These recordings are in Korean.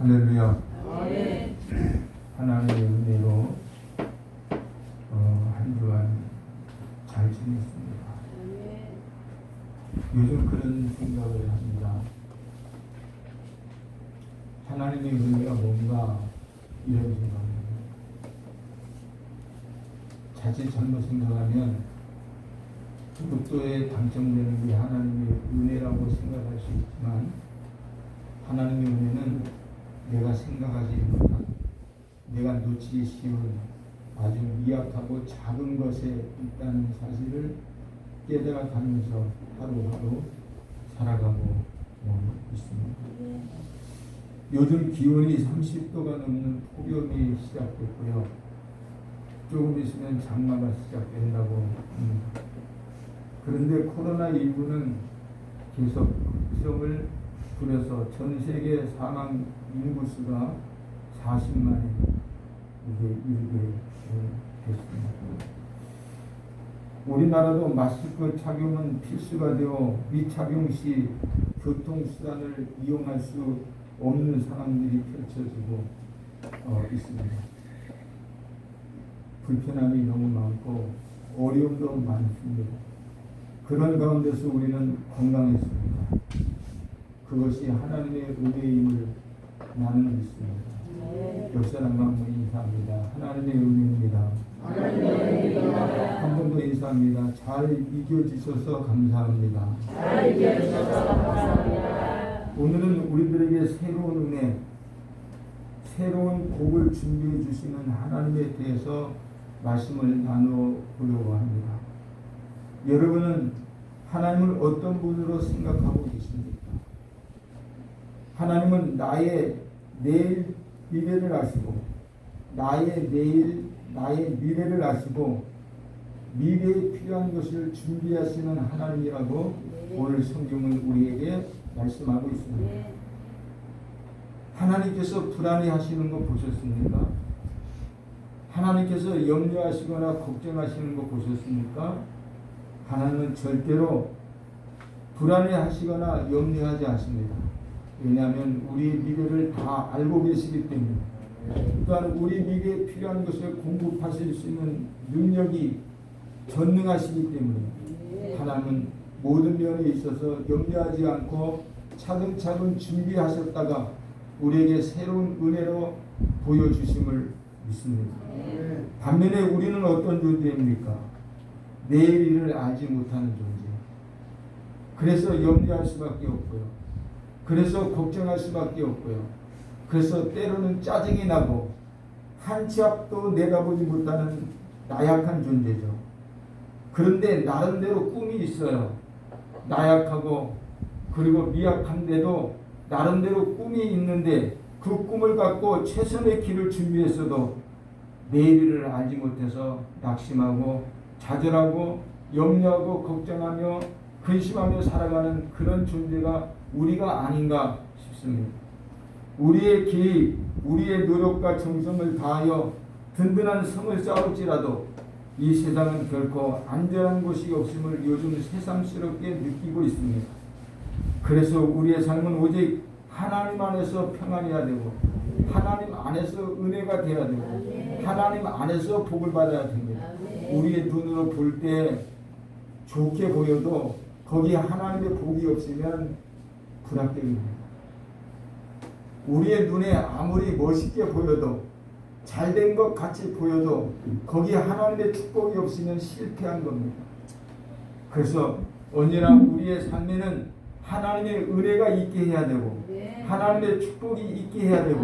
할렐루야. 아멘. 하나님의 은혜로 한 주간 잘 지냈습니다. 아멘. 요즘 그런 생각을 합니다. 하나님의 은혜가 뭔가 이런 생각입니다. 자칫 잘못 생각하면 로또에 당첨되는 게 하나님의 은혜라고 생각할 수 있지만, 하나님의 은혜는 내가 생각하지 못한, 내가 놓치기 쉬운 아주 미약하고 작은 것에 있다는 사실을 깨달아가면서 하루하루 살아가고 있습니다. 요즘 기온이 30도가 넘는 폭염이 시작됐고요. 조금 있으면 장마가 시작된다고 합니다. 그런데 코로나19는 계속 급성을 부려서 전 세계 사망 인구수가 40만에 이르게 됐습니다. 우리나라도 마스크 착용은 필수가 되어 미착용 시 교통수단을 이용할 수 없는 상황들이 펼쳐지고 있습니다. 불편함이 너무 많고 어려움도 많습니다. 그런 가운데서 우리는 건강했습니다. 그것이 하나님의 은혜임을 나는 믿습니다. 옆 사람과 한번 인사합니다. 하나님의 은혜입니다. 한 번 더 인사합니다. 잘 이겨주셔서 감사합니다. 오늘은 우리들에게 새로운 은혜, 새로운 복을 준비해 주시는 하나님에 대해서 말씀을 나눠보려고 합니다. 여러분은 하나님을 어떤 분으로 생각하고 계십니까? 하나님은 나의 내일 미래를 아시고, 나의 내일, 나의 미래를 아시고, 미래에 필요한 것을 준비하시는 하나님이라고 오늘 성경은 우리에게 말씀하고 있습니다. 하나님께서 불안해하시는 거 보셨습니까? 하나님께서 염려하시거나 걱정하시는 거 보셨습니까? 하나님은 절대로 불안해하시거나 염려하지 않습니다. 왜냐하면 우리의 미래를 다 알고 계시기 때문에, 또한 우리 미래에 필요한 것을 공급하실 수 있는 능력이 전능하시기 때문에 하나님은 모든 면에 있어서 염려하지 않고 차근차근 준비하셨다가 우리에게 새로운 은혜로 보여주심을 믿습니다. 반면에 우리는 어떤 존재입니까? 내일 일을 알지 못하는 존재. 그래서 염려할 수밖에 없고요. 그래서 걱정할 수밖에 없고요. 그래서 때로는 짜증이 나고 한 치 앞도 내다보지 못하는 나약한 존재죠. 그런데 나름대로 꿈이 있어요. 나약하고 그리고 미약한데도 나름대로 꿈이 있는데 그 꿈을 갖고 최선의 길을 준비했어도 내일을 알지 못해서 낙심하고 좌절하고 염려하고 걱정하며 근심하며 살아가는 그런 존재가 우리가 아닌가 싶습니다. 우리의 계획, 우리의 노력과 정성을 다하여 든든한 성을 쌓을지라도 이 세상은 결코 안전한 곳이 없음을 요즘 새삼스럽게 느끼고 있습니다. 그래서 우리의 삶은 오직 하나님 안에서 평안해야 되고, 하나님 안에서 은혜가 돼야 되고, 하나님 안에서 복을 받아야 됩니다. 우리의 눈으로 볼 때 좋게 보여도 거기에 하나님의 복이 없으면 불합격입니다. 우리의 눈에 아무리 멋있게 보여도, 잘된 것 같이 보여도 거기에 하나님의 축복이 없으면 실패한 겁니다. 그래서 언제나 우리의 삶에는 하나님의 은혜가 있게 해야 되고, 하나님의 축복이 있게 해야 되고,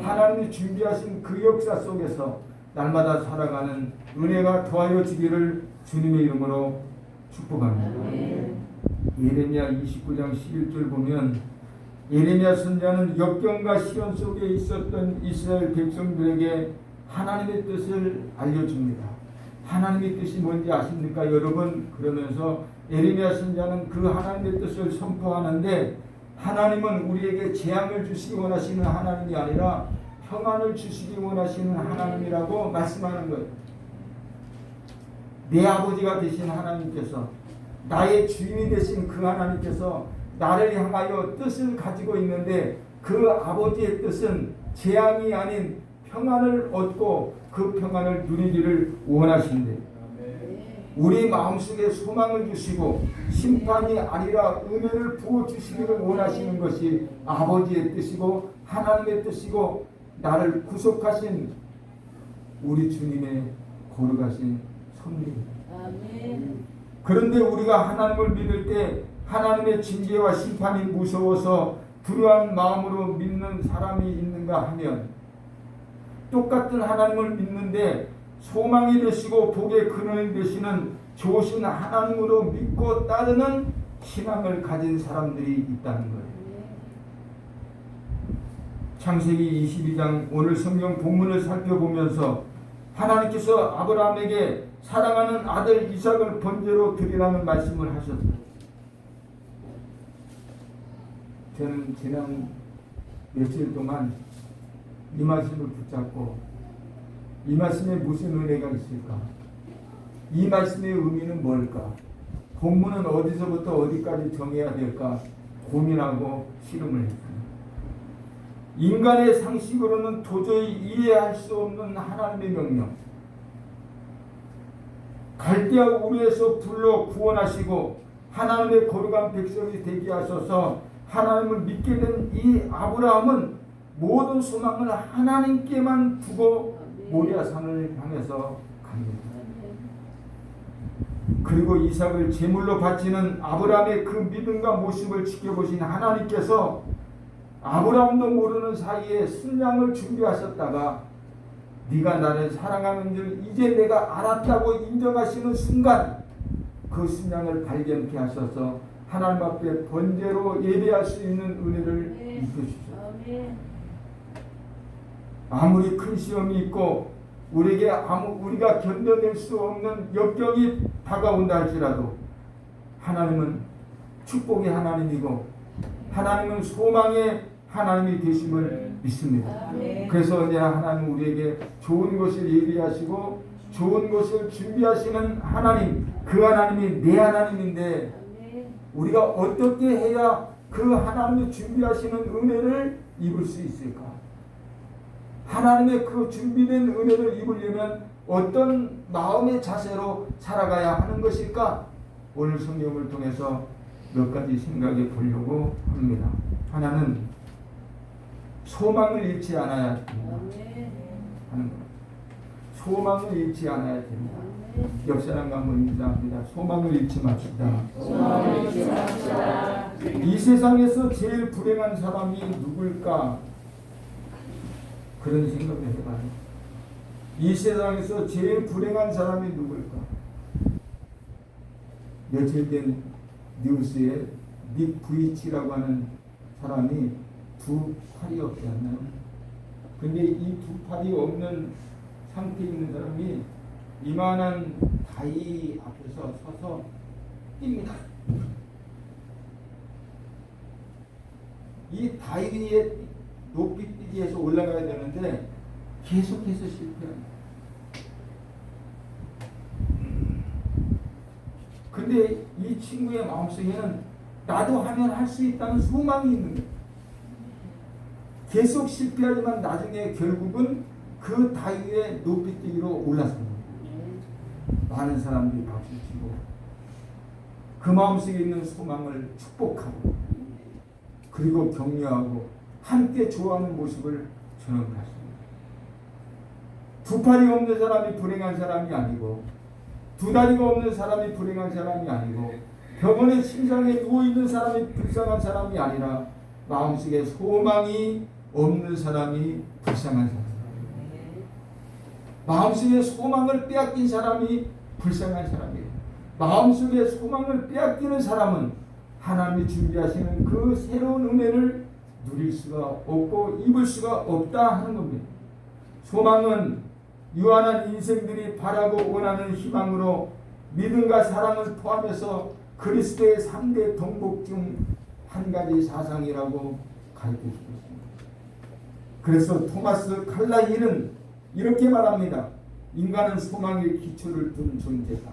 하나님이 준비하신 그 역사 속에서 날마다 살아가는 은혜가 더하여 주기를 주님의 이름으로 축복합니다. 예레미야 29장 11절 보면, 예레미야 선지자는 역경과 시련 속에 있었던 이스라엘 백성들에게 하나님의 뜻을 알려줍니다. 하나님의 뜻이 뭔지 아십니까 여러분? 그러면서 예레미야 선지자는 그 하나님의 뜻을 선포하는데, 하나님은 우리에게 재앙을 주시기 원하시는 하나님이 아니라 평안을 주시기 원하시는 하나님이라고 말씀하는 거예요. 내 아버지가 되신 하나님께서, 나의 주인이 되신 그 하나님께서 나를 향하여 뜻을 가지고 있는데 그 아버지의 뜻은 재앙이 아닌 평안을 얻고 그 평안을 누리기를 원하신대. 우리 마음속에 소망을 주시고 심판이 아니라 은혜를 부어주시기를 원하시는 것이 아버지의 뜻이고 하나님의 뜻이고 나를 구속하신 우리 주님의 거룩하신 섭리입니다. 그런데 우리가 하나님을 믿을 때 하나님의 징계와 심판이 무서워서 불안한 마음으로 믿는 사람이 있는가 하면 똑같은 하나님을 믿는데 소망이 되시고 복의 근원이 되시는 좋으신 하나님으로 믿고 따르는 신앙을 가진 사람들이 있다는 거예요. 창세기 22장 오늘 성경 본문을 살펴보면서 하나님께서 아브라함에게 사랑하는 아들 이삭을 번제로 드리라는 말씀을 하셨어요. 저는 지난 며칠 동안 이 말씀을 붙잡고 이 말씀에 무슨 은혜가 있을까? 이 말씀의 의미는 뭘까? 본문은 어디서부터 어디까지 정해야 될까? 고민하고 씨름을 했습니다. 인간의 상식으로는 도저히 이해할 수 없는 하나님의 명령, 갈대아 우르에서 불러 구원하시고 하나님의 거룩한 백성이 되게 하셔서 하나님을 믿게 된 이 아브라함은 모든 소망을 하나님께만 두고 모리아산을 향해서 갑니다. 그리고 이삭을 제물로 바치는 아브라함의 그 믿음과 모습을 지켜보신 하나님께서 아브라함도 모르는 사이에 순양을 준비하셨다가 네가 나를 사랑하는 줄 이제 내가 알았다고 인정하시는 순간 그 순양을 발견케 하셔서 하나님 앞에 번제로 예배할 수 있는 은혜를 입혀주셨습니다. 아무리 큰 시험이 있고 우리가 견뎌낼 수 없는 역경이 다가온다 할지라도 하나님은 축복의 하나님이고 하나님은 소망의 하나님이 되심을 믿습니다. 그래서 언제나 하나님 우리에게 좋은 것을 예비하시고 좋은 것을 준비하시는 하나님, 그 하나님이 내 하나님인데 우리가 어떻게 해야 그 하나님이 준비하시는 은혜를 입을 수 있을까? 하나님의 그 준비된 은혜를 입으려면 어떤 마음의 자세로 살아가야 하는 것일까? 오늘 성경을 통해서 몇 가지 생각해 보려고 합니다. 하나는 소망을 잃지 않아야 됩니다. 하는 것. 소망을 잃지 않아야 됩니다. 옆 사람과 한번 인사합니다. 소망을 잃지 맙시다. 이 세상에서 제일 불행한 사람이 누굴까? 그런 생각을 해봐요. 이 세상에서 제일 불행한 사람이 누굴까? 며칠 된 뉴스에 닉 부이치라고 하는 사람이 두 팔이 없지 않나요? 근데 이 두 팔이 없는 상태에 있는 사람이 이만한 다이 앞에서 서서 뜁니다. 이 다이 위에 높이 뛰기 위해서 올라가야 되는데 계속해서 실패합니다. 근데 이 친구의 마음속에는 나도 하면 할 수 있다는 소망이 있는 거예요. 계속 실패하지만 나중에 결국은 그 다이 위에 높이 뛰기로 올랐습니다. 많은 사람들이 박수를 치고 그 마음속에 있는 소망을 축복하고 그리고 격려하고 함께 좋아하는 모습을 저는 봤습니다. 두 팔이 없는 사람이 불행한 사람이 아니고 두 다리가 없는 사람이 불행한 사람이 아니고 병원의 침상에 누워있는 사람이 불쌍한 사람이 아니라 마음속에 소망이 없는 사람이 불쌍한 사람, 마음속에 소망을 빼앗긴 사람이 불쌍한 사람이에요. 마음속에 소망을 빼앗기는 사람은 하나님이 준비하시는 그 새로운 은혜를 누릴 수가 없고 입을 수가 없다 하는 겁니다. 소망은 유한한 인생들이 바라고 원하는 희망으로 믿음과 사랑을 포함해서 그리스도의 3대 덕목 중 한 가지 사상이라고 가르치고 있습니다. 그래서 토마스 칼라힐은 이렇게 말합니다. 인간은 소망의 기초를 둔 존재다.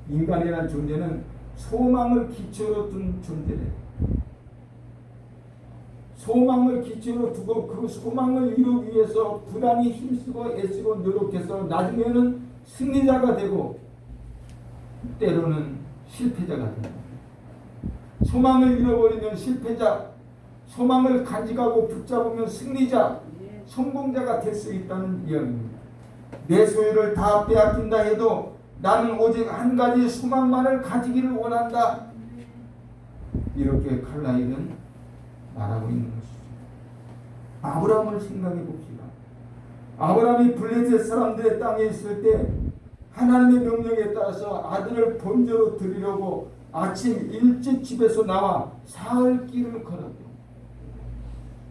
인간이라는 존재는 소망을 기초로 둔 존재다. 소망을 기초로 두고 그 소망을 이루기 위해서 부단히 힘쓰고 애쓰고 노력해서 나중에는 승리자가 되고 때로는 실패자가 된다. 소망을 잃어버리면 실패자, 소망을 간직하고 붙잡으면 승리자, 성공자가 될 수 있다는 이야기입니다. 내 소유를 다 빼앗긴다 해도 나는 오직 한 가지 소망만을 가지기를 원한다. 이렇게 칼라일은 말하고 있는 것이죠. 아브라함을 생각해 봅시다. 아브라함이 블레셋 사람들의 땅에 있을 때 하나님의 명령에 따라서 아들을 번제로 드리려고 아침 일찍 집에서 나와 사흘 길을 걸었대요.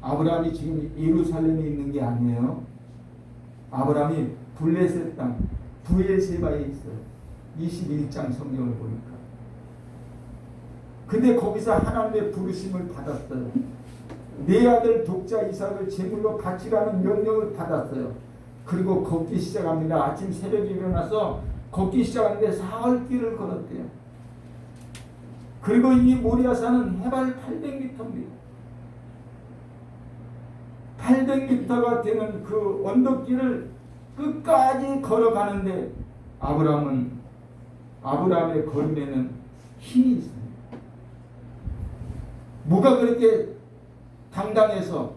아브라함이 지금 예루살렘에 있는 게 아니에요. 아브라함이 블레셋 땅 브엘세바에 있어요. 21장 성경을 보니까. 근데 거기서 하나님의 부르심을 받았어요. 내 아들 독자 이삭을 제물로 바치라는 명령을 받았어요. 그리고 걷기 시작합니다. 아침 새벽에 일어나서 걷기 시작하는데 사흘 길을 걸었대요. 그리고 이 모리아산은 해발 800m입니다. 800m가 되는 그 언덕길을 끝까지 걸어가는데 아브라함의 걸음에는 힘이 있습니다. 뭐가 그렇게 당당해서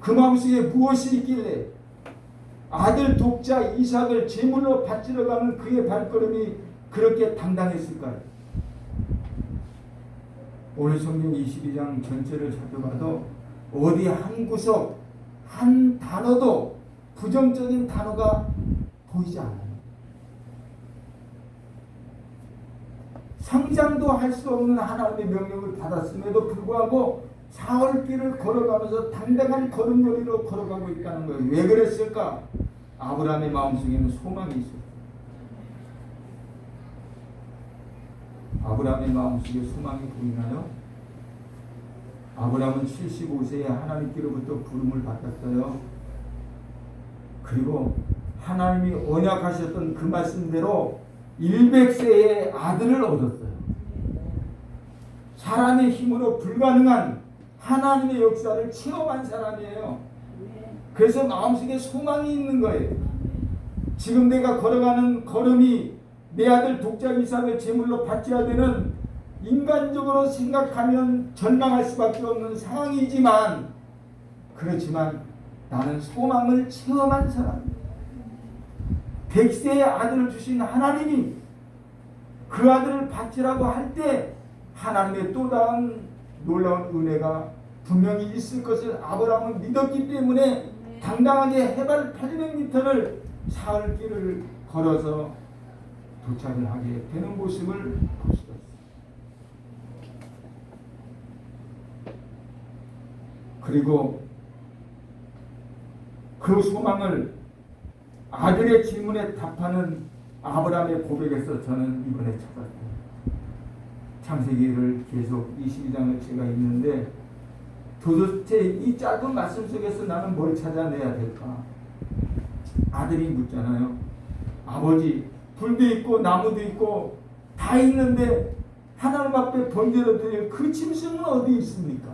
그 마음속에 무엇이 있길래 아들 독자 이삭을 제물로 바치러 가는 그의 발걸음이 그렇게 당당했을까요? 오늘 성경 22장 전체를 살펴봐도 어디 한 구석 한 단어도 부정적인 단어가 보이지 않아요. 상상도 할 수 없는 하나님의 명령을 받았음에도 불구하고 사흘 길을 걸어가면서 당당한 걸음걸이로 걸어가고 있다는 거예요. 왜 그랬을까? 아브라함의 마음속에는 소망이 있었어요. 아브라함의 마음속에 소망이 보이나요? 아브라함은 75세에 하나님께로부터 부름을 받았어요. 그리고 하나님이 언약하셨던 그 말씀대로 100세의 아들을 얻었어요. 사람의 힘으로 불가능한 하나님의 역사를 체험한 사람이에요. 그래서 마음속에 소망이 있는 거예요. 지금 내가 걸어가는 걸음이 내 아들 독자 이삭을 제물로 바쳐야 되는 인간적으로 생각하면 절망할 수밖에 없는 상황이지만 그렇지만 나는 소망을 체험한 사람이에요. 100세의 아들을 주신 하나님이 그 아들을 바치라고 할 때 하나님의 또 다른 놀라운 은혜가 분명히 있을 것을 아브라함은 믿었기 때문에 당당하게 해발 800m를 사흘 길을 걸어서 도착을 하게 되는 모습을 볼 수가 있습니다. 그리고 그 소망을 아들의 질문에 답하는 아브라함의 고백에서 저는 이번에 찾았습니다. 창세기를 계속 22장을 제가 읽는데 도대체 이 짧은 말씀 속에서 나는 뭘 찾아내야 될까? 아들이 묻잖아요. 아버지, 불도 있고 나무도 있고 다 있는데 하나님 앞에 번제로 드릴 그 짐승은 어디 있습니까?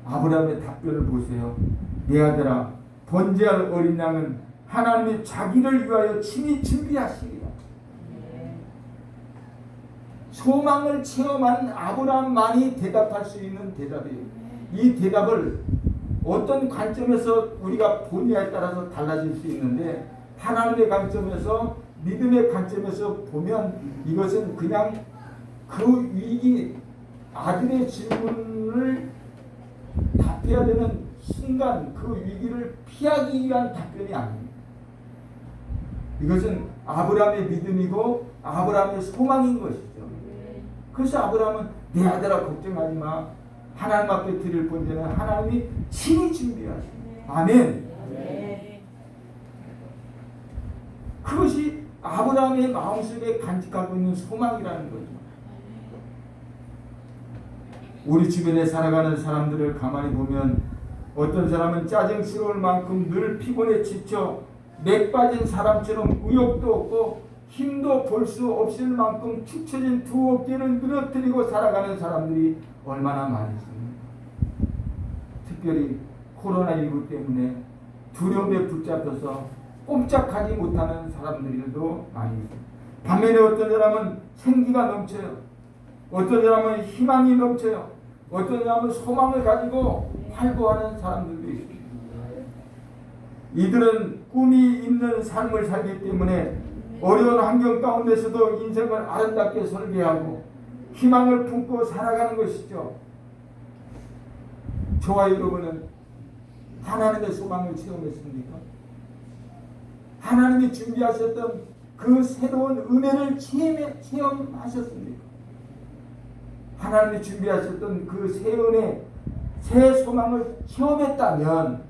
아브라함의 답변을 보세요. 내 아들아, 번제할 어린 양은 하나님이 자기를 위하여 친히 준비하시리라. 소망을 체험한 아브라함만이 대답할 수 있는 대답이에요. 이 대답을 어떤 관점에서 우리가 보느냐에 따라서 달라질 수 있는데 하나님의 관점에서 믿음의 관점에서 보면 이것은 그냥 그 위기 아들의 질문을 답해야 되는 순간 그 위기를 피하기 위한 답변이 아닙니다. 이것은 아브라함의 믿음이고 아브라함의 소망인 것이죠. 그래서 아브라함은 내 아들아 걱정하지 마. 하나님 앞에 드릴 번제는 하나님이 친히 준비하시네. 아멘. 그것이 아브라함의 마음속에 간직하고 있는 소망이라는 거죠. 우리 주변에 살아가는 사람들을 가만히 보면 어떤 사람은 짜증스러울 만큼 늘 피곤에 지쳐 맥 빠진 사람처럼 의욕도 없고 힘도 볼 수 없을 만큼 축 처진 두 어깨를 늘어뜨리고 살아가는 사람들이 얼마나 많이 있습니까? 특별히 코로나19 때문에 두려움에 붙잡혀서 꼼짝하지 못하는 사람들도 많이 있습니다. 반면에 어떤 사람은 생기가 넘쳐요. 어떤 사람은 희망이 넘쳐요. 어떤 사람은 소망을 가지고 활보하는 사람들도 있습니다. 이들은 꿈이 있는 삶을 살기 때문에 어려운 환경 가운데서도 인생을 아름답게 설계하고 희망을 품고 살아가는 것이죠. 저와 여러분은 하나님의 소망을 체험했습니까? 하나님이 준비하셨던 그 새로운 은혜를 체험하셨습니까? 하나님이 준비하셨던 그 새 은혜, 새 소망을 체험했다면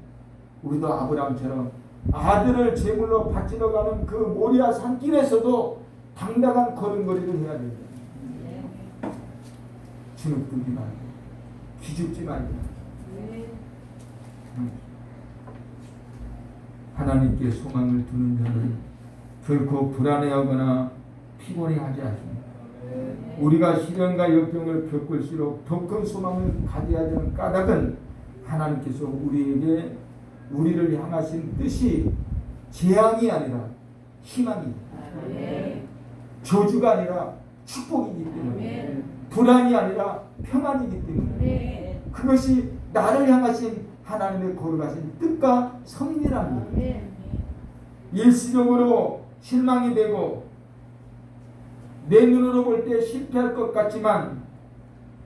우리도 아브라함처럼 아들을 제물로 바치러 가는 그 모리아 산길에서도 당당한 걸음걸이를 해야 됩니다. 주눅들지 말고 기죽지 말고 하나님께 소망을 두는 자는 결코 불안해하거나 피곤해하지 않습니다. 우리가 시련과 역경을 겪을수록 더 큰 소망을 가져야 하는 까닭은 하나님께서 우리를 향하신 뜻이 재앙이 아니라 희망입니다. 저주가 아니라 축복이기 때문에 불안이 아니라 평안이기 때문에 그것이 나를 향하신 하나님의 거룩하신 뜻과 섭리랍니다. 일시적으로 실망이 되고 내 눈으로 볼 때 실패할 것 같지만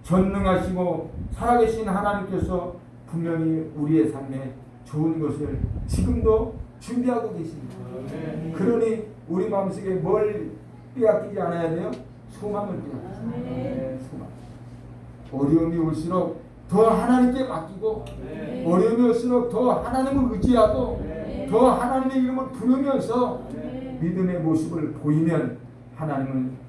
전능하시고 살아계신 하나님께서 분명히 우리의 삶에 좋은 것을 지금도 준비하고 계십니다. 그러니 우리 마음속에 뭘 빼앗기지 않아야 돼요? 소망을 빼앗기지. 소망. 어려움이 올수록 더 하나님께 맡기고 어려움이 올수록 더 하나님을 의지하고 더 하나님의 이름을 부르면서 믿음의 모습을 보이면 하나님은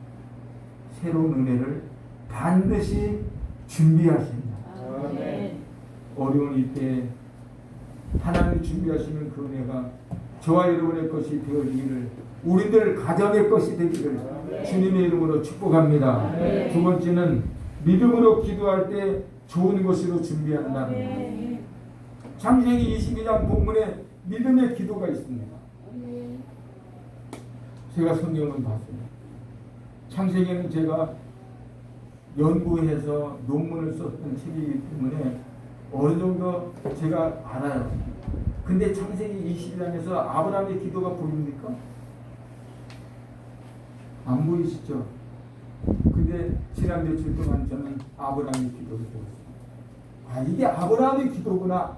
새로운 은혜를 반드시 준비하십니다. 어려운 이때 하나님이 준비하시는 그 은혜가 저와 여러분의 것이 되어지기를, 우리들 가정의 것이 되기를 주님의 이름으로 축복합니다. 두 번째는 믿음으로 기도할 때 좋은 것으로 준비한다. 창세기 22장 본문에 믿음의 기도가 있습니다. 제가 성경을 봤습니다. 창세기는 제가 연구해서 논문을 썼던 책이기 때문에 어느 정도 제가 알아요. 근데 창세기 22장에서 아브라함의 기도가 보입니까? 안 보이시죠? 근데 지난 며칠 동안 저는 아브라함의 기도를 배웠어요. 이게 아브라함의 기도구나.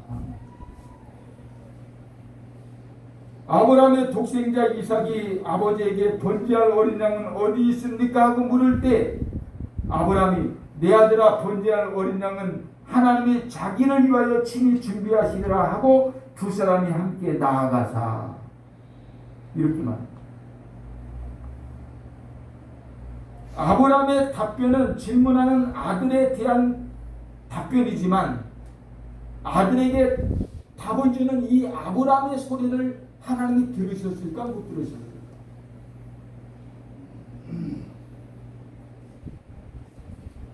아브라함의 독생자 이삭이 아버지에게 번제할 어린 양은 어디 있습니까? 하고 물을 때 아브라함이 내 아들아 번제할 어린 양은 하나님이 자기를 위하여 친히 준비하시리라 하고 두 사람이 함께 나아가사 이렇게 말합니다. 아브라함의 답변은 질문하는 아들에 대한 답변이지만 아들에게 답을 주는 이 아브라함의 소리를 하나님이 들으셨을까 못 들으셨을까?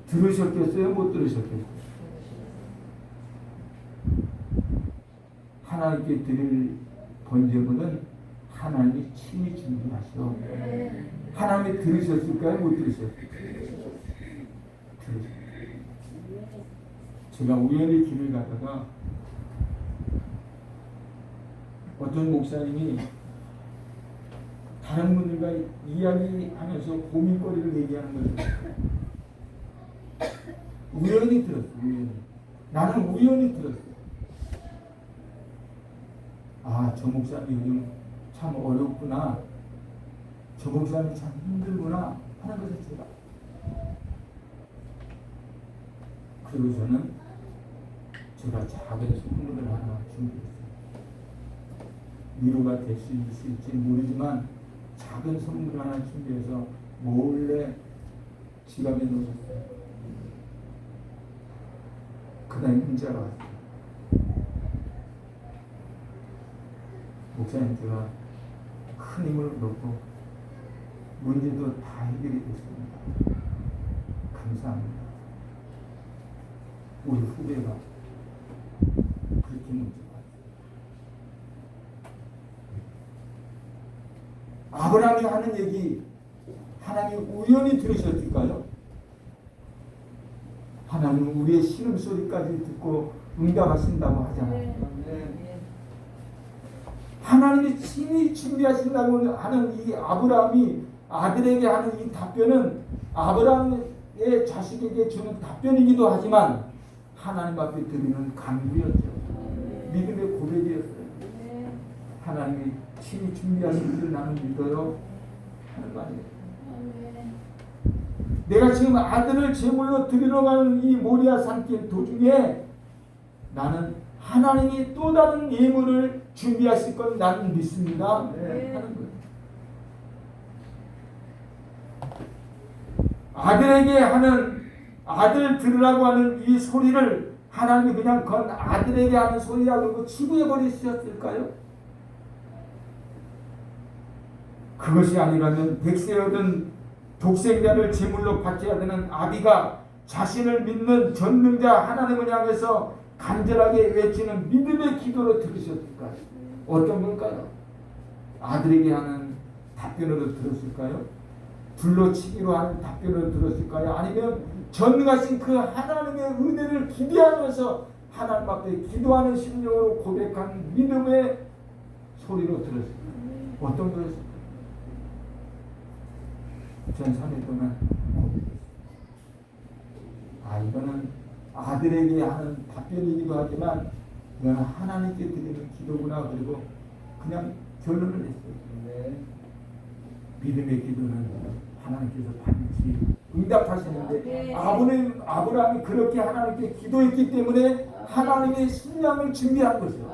들으셨겠어요? 못 들으셨겠어요? 하나님께 드릴 번제물은 하나님이 친히 준비하시오. 하나님이 들으셨을까요? 못 들으셨을까요? 들으셨어요. 제가 우연히 길을 가다가 어떤 목사님이 다른 분들과 이야기하면서 고민거리를 얘기하는 걸 우연히 들었어요. 나는 우연히 들었어요. 저 목사님 요즘 참 어렵구나. 저 목사님 참 힘들구나 하는 것을 제가. 그리고 저는 제가 작은 선물을 하나 준비했어요. 위로가 될 수 있을지 모르지만 작은 선물을 하나 준비해서 몰래 지갑에 넣어줬어요. 그다음에 문자가 왔어요. 목사님, 제가 큰 힘을 넣고 문제도 다 해결이 됐습니다. 감사합니다. 우리 후배가 그렇게 문제가 아브라함이 하는 얘기 하나님 우연히 들으셨을까요? 하나님은 우리의 신음소리까지 듣고 응답하신다고 하잖아요. 하나님이 친히 준비하신다고 하는 이 아브라함이 아들에게 하는 이 답변은 아브라함의 자식에게 주는 답변이기도 하지만 하나님 앞에 드리는 간구였죠. 믿음의 고백이었어요. 하나님이 친히 준비하신 줄 나는 믿어요 하는 말이에요. 내가 지금 아들을 제물로 드리러 가는 이 모리아 산길 도중에 나는 하나님이 또 다른 예물을 준비하실 건 나는 믿습니다. 하는 거예요. 아들에게 하는 아들 들으라고 하는 이 소리를 하나님이 그냥 건 아들에게 하는 소리야 그러고 치부해 버리셨을까요? 그것이 아니라면 백세 얻은 독생자를 제물로 바쳐야 되는 아비가 자신을 믿는 전능자 하나님을 향해서 간절하게 외치는 믿음의 기도로 들으셨을까요? 어떤 걸까요? 아들에게 하는 답변으로 들었을까요? 둘러치기로 하는 답변으로 들었을까요? 아니면 전능하신 그 하나님의 은혜를 기대하면서 하나님 앞에 기도하는 심령으로 고백한 믿음의 소리로 들었을까요? 어떤 거였을까요? 전 3일 동안 이거는 아들에게 하는 답변이기도 하지만 이거는 하나님께 드리는 기도구나 그리고 그냥 결론을 냈어요. 믿음의 기도는 하나님께서 반드시 응답하시는데 아브라함이 그렇게 하나님께 기도했기 때문에 하나님의 신랑을 준비한 거죠.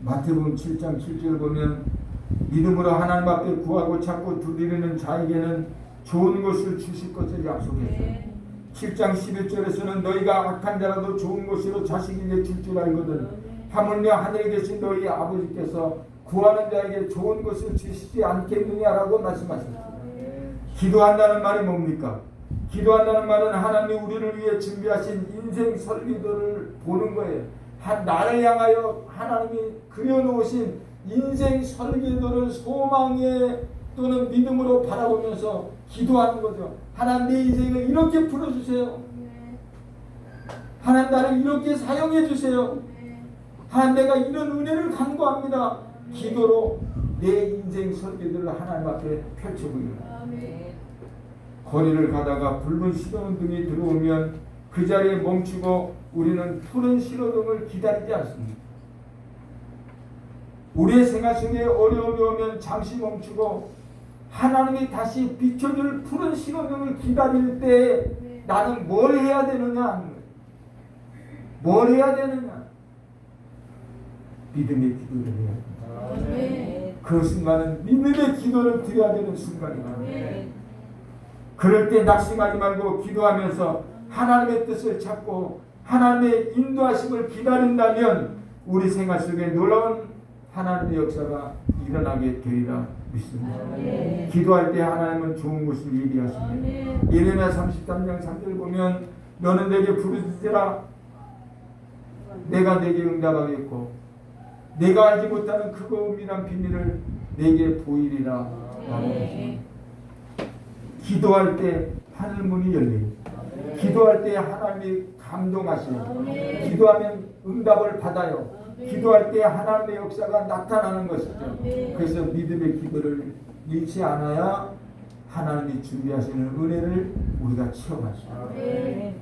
마태복음 7장 7절 보면 믿음으로 하나님 앞에 구하고 찾고 두드리는 자에게는 좋은 것을 주실 것을 약속했어요. 7장 11절에서는 너희가 악한 자라도 좋은 것으로 자식에게 줄 줄 알거든 하물며 하늘에 계신 너희 아버지께서 구하는 자에게 좋은 것을 주시지 않겠느냐라고 말씀하셨어요. 기도한다는 말이 뭡니까? 기도한다는 말은 하나님이 우리를 위해 준비하신 인생 설계도를 보는 거예요. 나를 향하여 하나님이 그려놓으신 인생 설계도를 소망에 또는 믿음으로 바라보면서 기도하는 거죠. 하나님 내 인생을 이렇게 풀어주세요. 하나님 나를 이렇게 사용해 주세요. 하나님 내가 이런 은혜를 간구합니다. 기도로 내 인생 설계도를 하나님 앞에 펼쳐보입니다. 거리를 가다가 붉은 신호등이 들어오면 그 자리에 멈추고 우리는 푸른 신호등을 기다리지 않습니다. 우리의 생활 중에 어려움이 오면 잠시 멈추고 하나님이 다시 비춰줄 푸른 신호등을 기다릴 때 나는 뭘 해야 되느냐? 뭘 해야 되느냐? 믿음의 기도를 해야 됩니다. 그 순간은 믿음의 기도를 드려야 되는 순간이다. 그럴 때 낙심하지 말고 기도하면서 하나님의 뜻을 찾고 하나님의 인도하심을 기다린다면 우리 생활 속에 놀라운 하나님의 역사가 일어나게 되리라 믿습니다. 기도할 때 하나님은 좋은 것을 예비하십니다. 예레미야 33장 3절 보면 너는 내게 부르짖으라 내가 내게 응답하겠고 내가 알지 못하는 크고 은밀한 비밀을 내게 보이리라 라고 했습니다. 기도할 때 하늘문이 열립니다. 기도할 때 하나님이 감동하시고 기도하면 응답을 받아요. 기도할 때 하나님의 역사가 나타나는 것이죠. 그래서 믿음의 기도를 잃지 않아야 하나님이 준비하시는 은혜를 우리가 체험할 수 있습니다.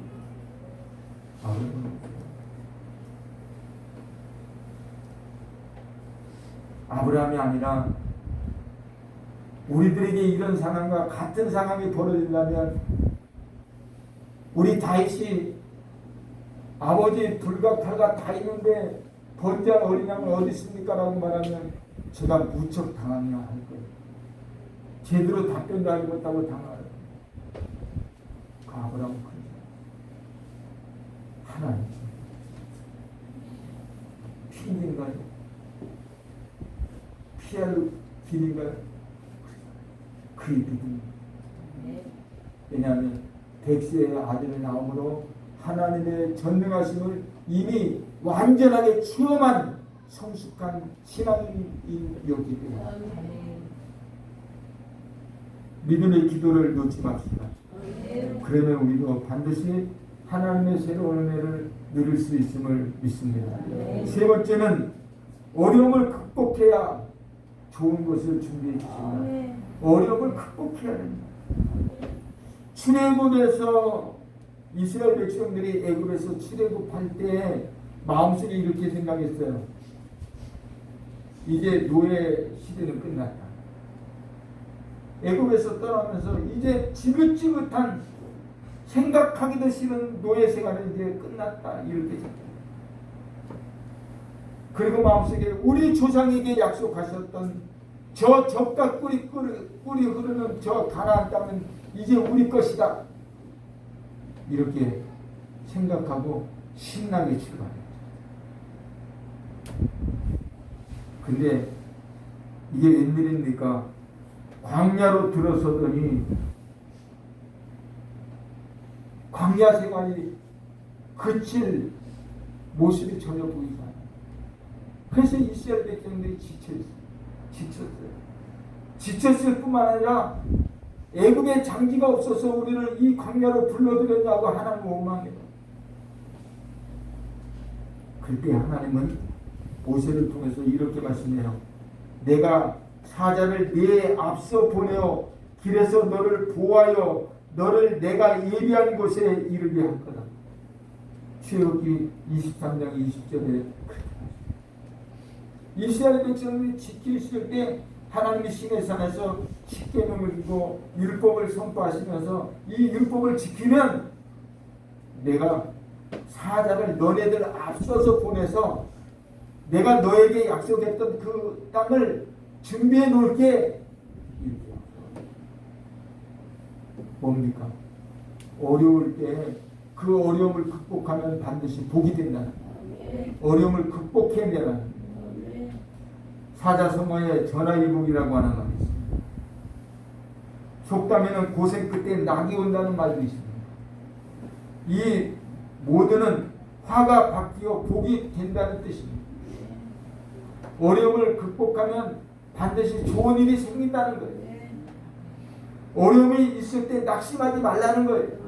아브라함이 아니라 우리들에게 이런 상황과 같은 상황이 벌어진다면 우리 다윗이 아버지 불과 탈과 다 있는데 번제한 어린 양은 어디 있습니까? 라고 말하면 제가 무척 당하냐 할 거예요. 제대로 답변도 하지 못하고 당하요. 그 아브라함은 하나님 핑계인가요? 피할 길인가요? 그 믿음. 왜냐하면 백세의 아들의 나옴으로 하나님의 전능하심을 이미 완전하게 체험한 성숙한 신앙인이었기 때문에 믿음의 기도를 놓지 맙시다. 그러면 우리도 반드시 하나님의 새로운 은혜를 누릴 수 있음을 믿습니다. 세 번째는 어려움을 극복해야 좋은 것을 준비해 주신다. 어려움을 극복해야 됩니다. 출애굽에서 이스라엘 백성들이 애굽에서 출애굽할 때 마음속에 이렇게 생각했어요. 이제 노예 시대는 끝났다. 애굽에서 떠나면서 이제 지긋지긋한 생각하기도 싫은 노예 생활은 이제 끝났다. 이렇게 생각해요. 그리고 마음속에 우리 조상에게 약속하셨던 저 젖과 꿀이 흐르는 저 가나안 땅은 이제 우리 것이다. 이렇게 생각하고 신나게 출발해요. 근데 이게 웬일입니까? 광야로 들어서더니 광야 생활이 그칠 모습이 전혀 보이지 않아요. 그래서 이스라엘 백성들이 지쳤을 뿐만 아니라 애굽에 장기가 없어서 우리를 이 광야로 불러들였냐고 하나님을 원망해요. 그때 하나님은 모세를 통해서 이렇게 말씀해요. 내가 사자를 네 앞서 보내어 길에서 너를 보호하여 너를 내가 예비한 곳에 이르게 할 거다. 출애굽기 23장 20절에 이스라엘 백성들이 지키실 때 하나님이 시내산에서 십계명을 주고 율법을 선포하시면서 이 율법을 지키면 내가 사자를 너네들 앞서서 보내서 내가 너에게 약속했던 그 땅을 준비해 놓을게. 뭡니까? 어려울 때 그 어려움을 극복하면 반드시 복이 된다는 거예요. 어려움을 극복해내라는 거예요. 사자성어에 전화위복이라고 하는 말이 있습니다. 속담에는 고생 끝에 낙이 온다는 말도 있습니다. 이 모두는 화가 바뀌어 복이 된다는 뜻입니다. 어려움을 극복하면 반드시 좋은 일이 생긴다는 거예요. 어려움이 있을 때 낙심하지 말라는 거예요.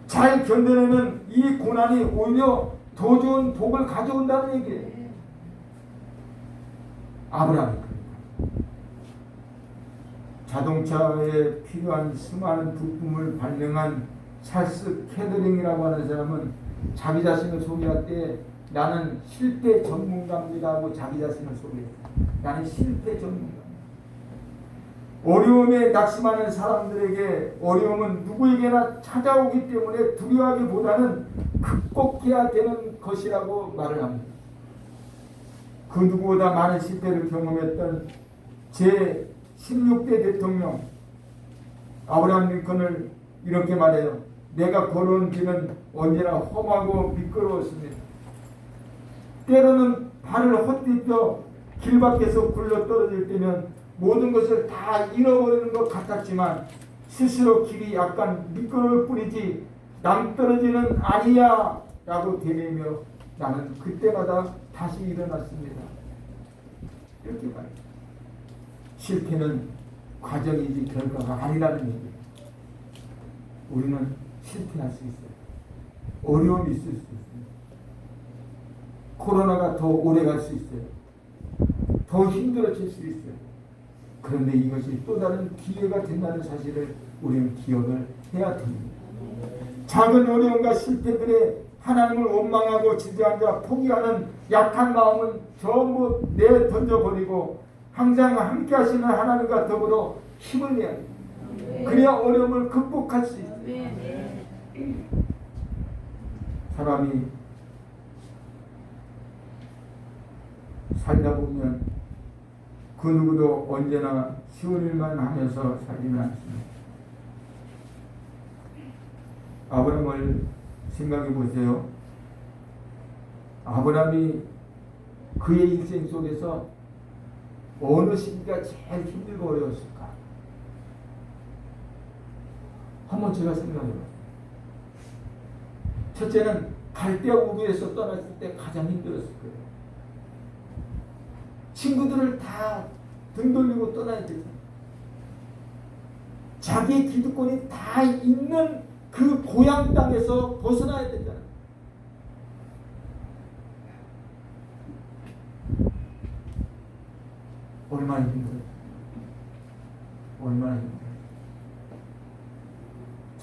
잘 견뎌내면 이 고난이 오히려 더 좋은 복을 가져온다는 얘기예요. 아브라함이 자동차에 필요한 수많은 부품을 발명한 찰스 캐더링이라고 하는 사람은 자기 자신을 소개할 때 나는 실패 전문가입니다 하고 자기 자신을 소개해요. 나는 실패 전문가. 어려움에 낙심하는 사람들에게 어려움은 누구에게나 찾아오기 때문에 두려워하기보다는 극복해야 되는 것이라고 말을 합니다. 그 누구보다 많은 실패를 경험했던 제16대 대통령 아브라함 링컨을 이렇게 말해요. 내가 걸어온 길은 언제나 험하고 미끄러웠습니다. 때로는 발을 헛디뎌 길 밖에서 굴러 떨어질 때면 모든 것을 다 잃어버리는 것 같았지만 스스로 길이 약간 미끄러울 뿐이지 낭떠러지는 아니야 라고 되뇌며 나는 그때마다 다시 일어났습니다. 이렇게 말해요. 실패는 과정이지 결과가 아니라는 얘기예요. 우리는 실패할 수 있어요. 어려움이 있을 수 있어요. 코로나가 더 오래 갈 수 있어요. 더 힘들어질 수 있어요. 그런데 이것이 또 다른 기회가 된다는 사실을 우리는 기억을 해야 됩니다. 작은 어려움과 실패들에 하나님을 원망하고 주저앉아 포기하는 약한 마음은 전부 내던져버리고 항상 함께 하시는 하나님과 더불어 힘을 내야 합니다. 그래야 어려움을 극복할 수 있어요. 사람이 살다 보면 그 누구도 언제나 쉬운 일만 하면서 살지는 않습니다. 아브라함을 생각해 보세요. 아브라함이 그의 인생 속에서 어느 시기가 제일 힘들고 어려웠을까? 한번 제가 생각해봐요. 첫째는 갈대아 우르에서 떠났을 때 가장 힘들었을 거예요. 친구들을 다 등 돌리고 떠나야 되잖아요. 자기의 기득권이 다 있는 그 고향 땅에서 벗어나야 되잖아요. 얼마나 힘들어요. 얼마나 힘들어요.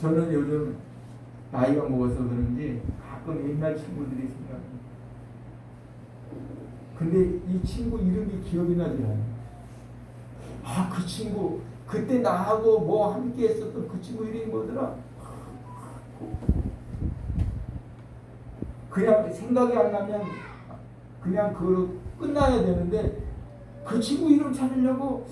저는 요즘 나이가 먹어서 그런지 가끔 옛날 친구들이 생각해요. 근데 이 친구 이름이 기억이 나지 않아요. 아, 그 친구 그때 나하고 뭐 함께 했었던 그 친구 이름이 뭐더라? 그냥 생각이 안 나면 그냥 그걸로 끝나야 되는데 그 친구 이름 찾으려고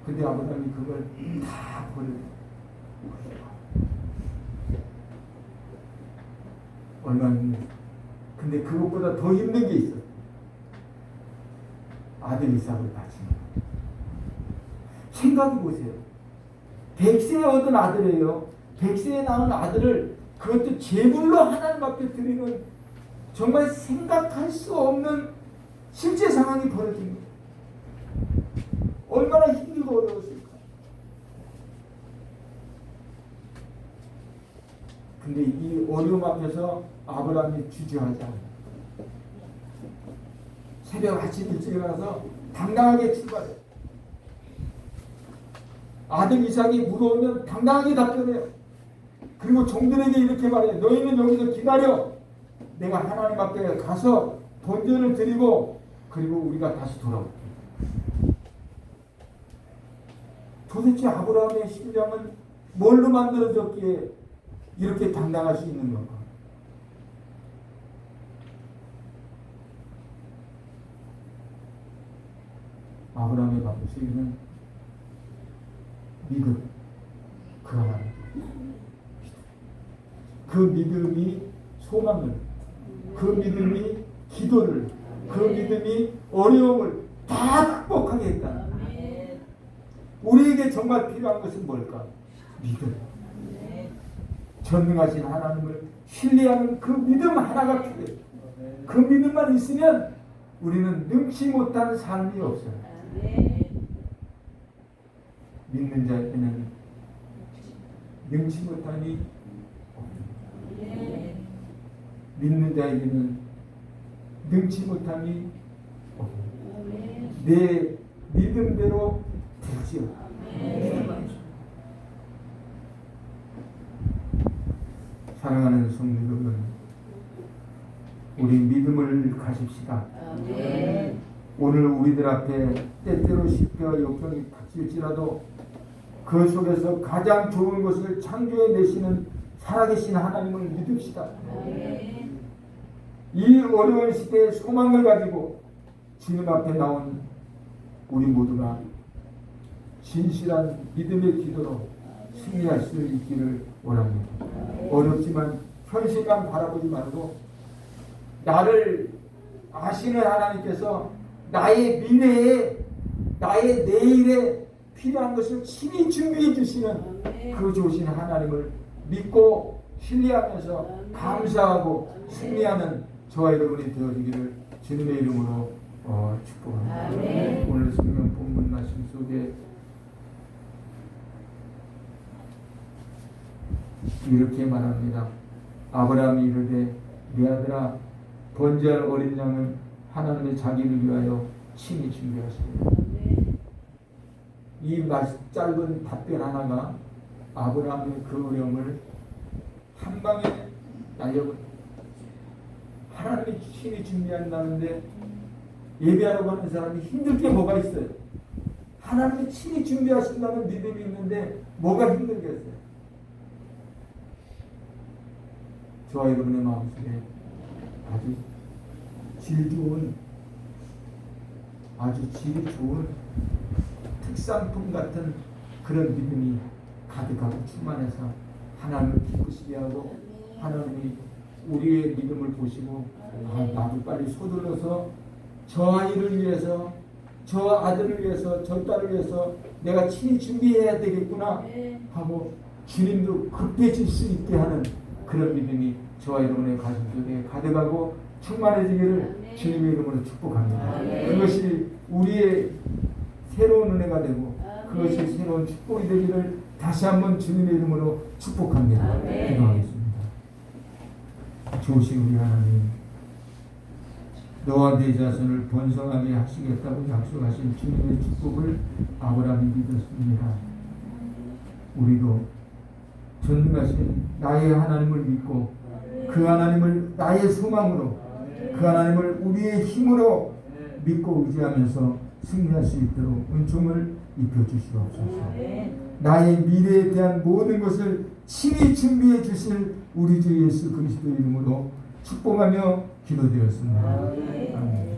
근데 아브라함이 그걸 다 버리고 얼마나 힘들어. 근데 그것보다 더 힘든 게 있어. 아들 이삭을 바치는 거. 생각해 보세요. 100세에 얻은 아들이에요. 100세에 낳은 아들을 그것도 제물로 하나님 앞에 드리는 정말 생각할 수 없는 실제 상황이 벌어진 거예요. 얼마나 힘들고 어려웠을까. 근데 이 어려움 앞에서 아브라함이 주저하지 않아요. 새벽 아침 일찍 일어나서 당당하게 출발해요. 아들 이삭이 물어오면 당당하게 답변해요. 그리고 종들에게 이렇게 말해요. 너희는 여기서 기다려. 내가 하나님 앞에 가서 번제를 드리고 그리고 우리가 다시 돌아올게. 도대체 아브라함의 심장은 뭘로 만들어졌기에 이렇게 당당할 수 있는 건가? 아브라함의 방식은 믿음, 그 하나님. 그 믿음이 소망을, 그 믿음이 기도를, 그 믿음이 어려움을 다 극복하게 했다. 우리에게 정말 필요한 것은 뭘까? 믿음. 전능하신 하나님을 신뢰하는 그 믿음 하나가 필요해요. 그 믿음만 있으면 우리는 능치 못한 삶이 없어요. 믿는 자에게는 능치 못함이 없습니다. 믿는 자에게는 능치 못함이 없습니다. 내 믿음대로 되지요. 사랑하는 성도 여러분, 우리 믿음을 가집시다. 오늘 우리들 앞에 때때로 시련과 역경이 닥칠지라도 그 속에서 가장 좋은 것을 창조해 내시는 살아계신 하나님을 믿읍시다. 이 어려운 시대에 소망을 가지고 주님 앞에 나온 우리 모두가 진실한 믿음의 기도로 승리할 수 있기를 원합니다. 어렵지만 현실만 바라보지 말고 나를 아시는 하나님께서 나의 미래에, 나의 내일에 필요한 것을 친히 준비해 주시는 그 좋으신 하나님을 믿고 신뢰하면서 감사하고 승리하는 저와 여러분이 되어지기를 주님의 이름으로 축복합니다. 오늘 성경 본문 말씀 속에 이렇게 말합니다. 아브라함이 이르되 내 아들아 번제할 어린 양은 하나님의 자기를 위하여 친히 준비하시고 이 짧은 답변 하나가 아브라함의 그 어려움을 한 방에 날려버립니다. 하나님이 친히 준비한다는데 예배하러 가는 사람이 힘들 게 뭐가 있어요? 하나님이 친히 준비하신다는 믿음이 있는데 뭐가 힘들겠어요? 저와 여러분의 마음속에 아주 질이 좋은 특산품 같은 그런 믿음이 가득하고 충만해서 하나님을 기쁘시게 하고 하나님이 우리의 믿음을 보시고 나도 빨리 서둘러서 저 아이를 위해서, 저 아들을 위해서, 저 딸을 위해서 내가 친히 준비해야 되겠구나 하고 주님도 급해질 수 있게 하는 그런 믿음이 저와 여러분의 가슴 속에 가득하고 충만해지기를 주님의 이름으로 축복합니다. 그것이 우리의 새로운 은혜가 되고 그것이 새로운 축복이 되기를 다시 한번 주님의 이름으로 축복합니다. 기도하겠습니다. 좋으신 우리 하나님, 너와 네 자손을 번성하게 하시겠다고 약속하신 주님의 축복을 아브라함이 믿었습니다. 우리도 전능하신 나의 하나님을 믿고 그 하나님을 나의 소망으로, 그 하나님을 우리의 힘으로 믿고 의지하면서 승리할 수 있도록 은총을 입혀주시옵소서. 나의 미래에 대한 모든 것을 친히 준비해 주실 우리 주 예수 그리스도 이름으로 축복하며 기도드렸습니다. 아멘.